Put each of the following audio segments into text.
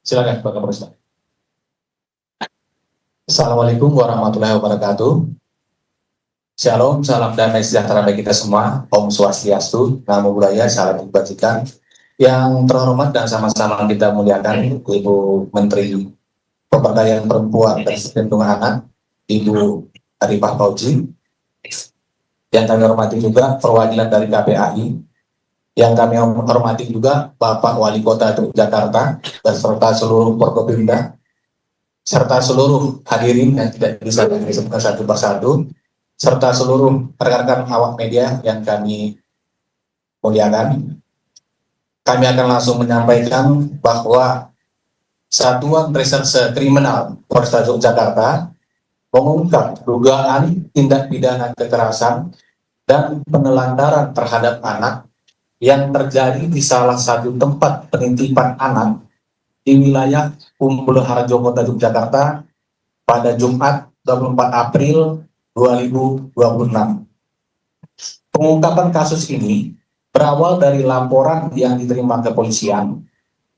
Silakan Pak Kapolres. Assalamualaikum warahmatullahi wabarakatuh. Shalom, salam damai sejahtera bagi kita semua. Om Swastiastu, Namo Buddhaya, salam kebajikan. Yang terhormat dan sama-sama kita muliakan Ibu Menteri Pemberdayaan Perempuan dan Perlindungan Anak, Ibu Arifah Fauzi. Yang kami hormati juga perwakilan dari KPAI. Yang kami hormati juga Bapak Wali Kota Yogyakarta beserta seluruh Forkopimda, serta seluruh hadirin yang tidak bisa kami sebutkan satu persatu, serta seluruh rekan-rekan awak media yang kami muliakan. Kami akan langsung menyampaikan bahwa Satuan Reserse Kriminal Polresta Yogyakarta mengungkap dugaan tindak pidana kekerasan dan penelantaran terhadap anak yang terjadi di salah satu tempat penitipan anak di wilayah Umbul Harjo, Kota Yogyakarta pada Jumat 24 April 2026. Pengungkapan kasus ini berawal dari laporan yang diterima kepolisian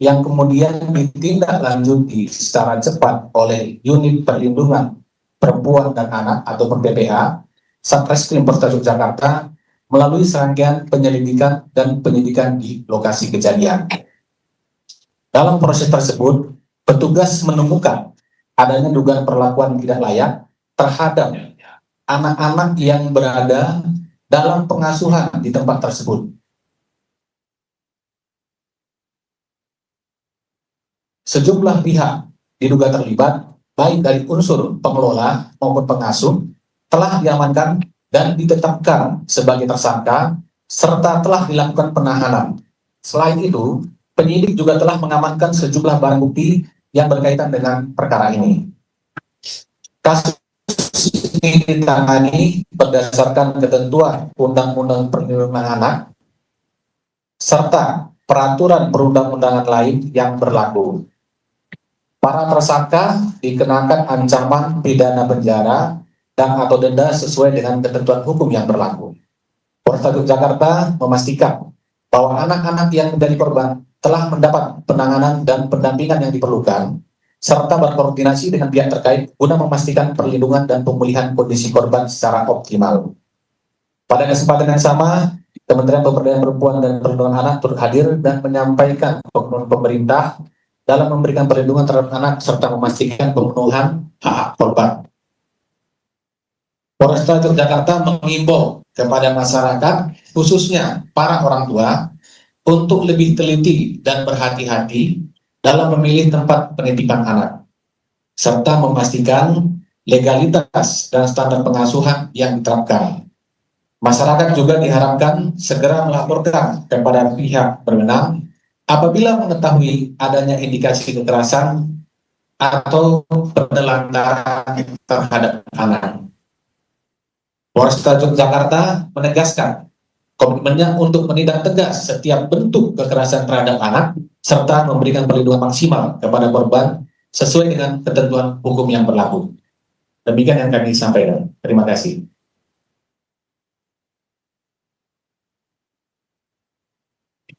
yang kemudian ditindaklanjuti secara cepat oleh Unit Perlindungan Perempuan dan Anak atau PPA Satreskrim Polresta Yogyakarta melalui serangkaian penyelidikan dan penyidikan di lokasi kejadian. Dalam proses tersebut, petugas menemukan adanya dugaan perlakuan tidak layak terhadap anak-anak yang berada dalam pengasuhan di tempat tersebut. Sejumlah pihak diduga terlibat, baik dari unsur pengelola maupun pengasuh, telah diamankan dan ditetapkan sebagai tersangka, serta telah dilakukan penahanan. Selain itu, penyidik juga telah mengamankan sejumlah barang bukti yang berkaitan dengan perkara ini. Kasus ini ditangani berdasarkan ketentuan Undang-Undang Perlindungan Anak serta peraturan perundang-undangan lain yang berlaku. Para tersangka dikenakan ancaman pidana penjara dan atau denda sesuai dengan ketentuan hukum yang berlaku. Polresta Yogyakarta memastikan bahwa anak-anak yang menjadi korban telah mendapat penanganan dan pendampingan yang diperlukan, serta berkoordinasi dengan pihak terkait guna memastikan perlindungan dan pemulihan kondisi korban secara optimal. Pada kesempatan yang sama, Kementerian Pemberdayaan Perempuan dan Perlindungan Anak turut hadir dan menyampaikan komitmen pemerintah dalam memberikan perlindungan terhadap anak serta memastikan pemenuhan hak korban. Polresta Yogyakarta mengimbau kepada masyarakat, khususnya para orang tua, untuk lebih teliti dan berhati-hati dalam memilih tempat penitipan anak, serta memastikan legalitas dan standar pengasuhan yang diterapkan. Masyarakat juga diharapkan segera melaporkan kepada pihak berwenang apabila mengetahui adanya indikasi kekerasan atau penelantaran terhadap anak. Polresta Yogyakarta menegaskan komitmennya untuk menindak tegas setiap bentuk kekerasan terhadap anak serta memberikan perlindungan maksimal kepada korban sesuai dengan ketentuan hukum yang berlaku. Demikian yang kami sampaikan. Terima kasih.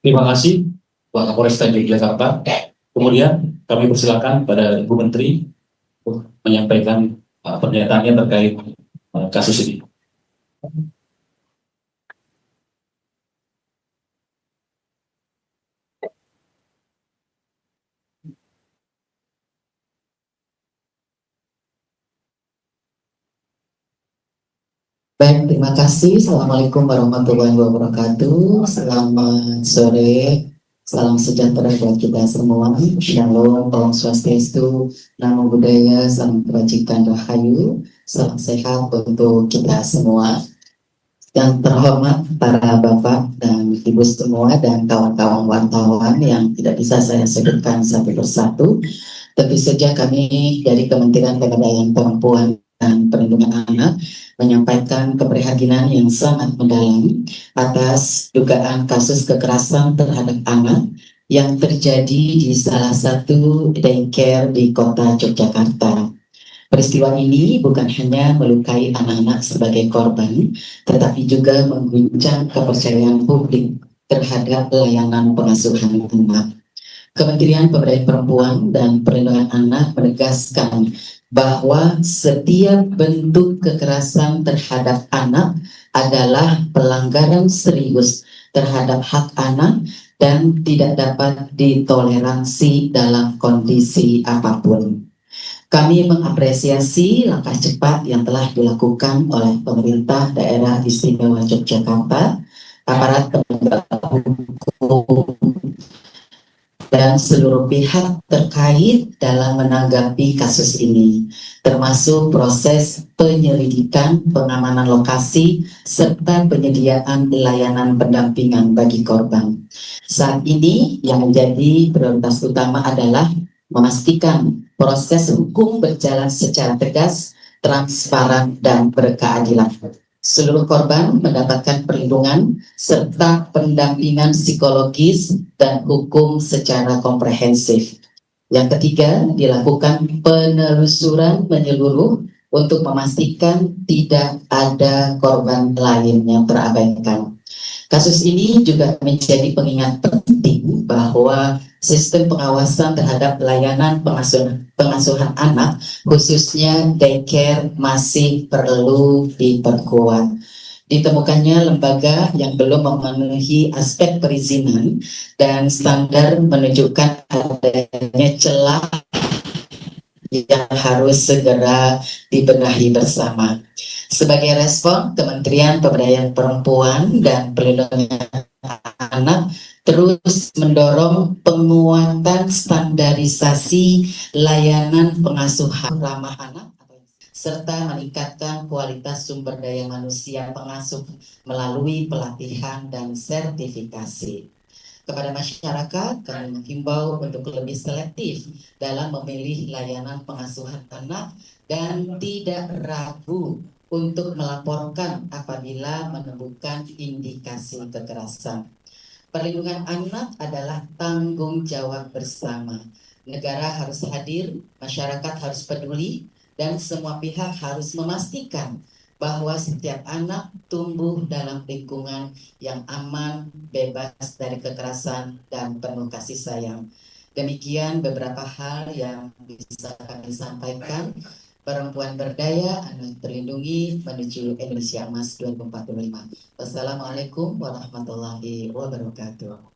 Terima kasih Pak Kapolresta Yogyakarta. Kemudian kami persilakan pada Ibu Menteri untuk menyampaikan pernyataannya terkait kasus ini. Baik, terima kasih. Assalamualaikum warahmatullahi wabarakatuh. Selamat sore, salam sejahtera buat kita semua. Shalom, Om Swastiastu, Namo Buddhaya, salam kebajikan, rahayu, salam sehat untuk kita semua. Yang terhormat para bapak dan ibu semua dan kawan-kawan wartawan yang tidak bisa saya sebutkan satu persatu. Tentu saja kami dari Kementerian Pemberdayaan Perempuan dan Perlindungan Anak menyampaikan keprihatinan yang sangat mendalam atas dugaan kasus kekerasan terhadap anak yang terjadi di salah satu daycare di Kota Yogyakarta. Peristiwa ini bukan hanya melukai anak-anak sebagai korban, tetapi juga mengguncang kepercayaan publik terhadap layanan pengasuhan anak. Kementerian Pemberdayaan Perempuan dan Perlindungan Anak menegaskan bahwa setiap bentuk kekerasan terhadap anak adalah pelanggaran serius terhadap hak anak dan tidak dapat ditoleransi dalam kondisi apapun. Kami mengapresiasi langkah cepat yang telah dilakukan oleh pemerintah daerah istimewa Yogyakarta, aparat penegak hukum, dan seluruh pihak terkait dalam menanggapi kasus ini, termasuk proses penyelidikan, pengamanan lokasi, serta penyediaan layanan pendampingan bagi korban. Saat ini yang menjadi prioritas utama adalah memastikan proses hukum berjalan secara tegas, transparan, dan berkeadilan. Seluruh korban mendapatkan perlindungan serta pendampingan psikologis dan hukum secara komprehensif. Yang ketiga, dilakukan penelusuran menyeluruh untuk memastikan tidak ada korban lain yang terabaikan. Kasus ini juga menjadi pengingat penting bahwa sistem pengawasan terhadap layanan pengasuhan anak, khususnya daycare, masih perlu diperkuat. Ditemukannya lembaga yang belum memenuhi aspek perizinan dan standar menunjukkan adanya celah yang harus segera dibenahi bersama. Sebagai respon, Kementerian Pemberdayaan Perempuan dan Perlindungan Anak terus mendorong penguatan standarisasi layanan pengasuhan ramah anak serta meningkatkan kualitas sumber daya manusia pengasuh melalui pelatihan dan sertifikasi. Kepada masyarakat, kami menghimbau untuk lebih selektif dalam memilih layanan pengasuhan anak dan tidak ragu untuk melaporkan apabila menemukan indikasi kekerasan. Perlindungan anak adalah tanggung jawab bersama. Negara harus hadir, masyarakat harus peduli, dan semua pihak harus memastikan bahwa setiap anak tumbuh dalam lingkungan yang aman, bebas dari kekerasan, dan penuh kasih sayang. Demikian beberapa hal yang bisa kami sampaikan. Perempuan berdaya, anak terlindungi menuju Indonesia Emas 2045. Wassalamualaikum warahmatullahi wabarakatuh.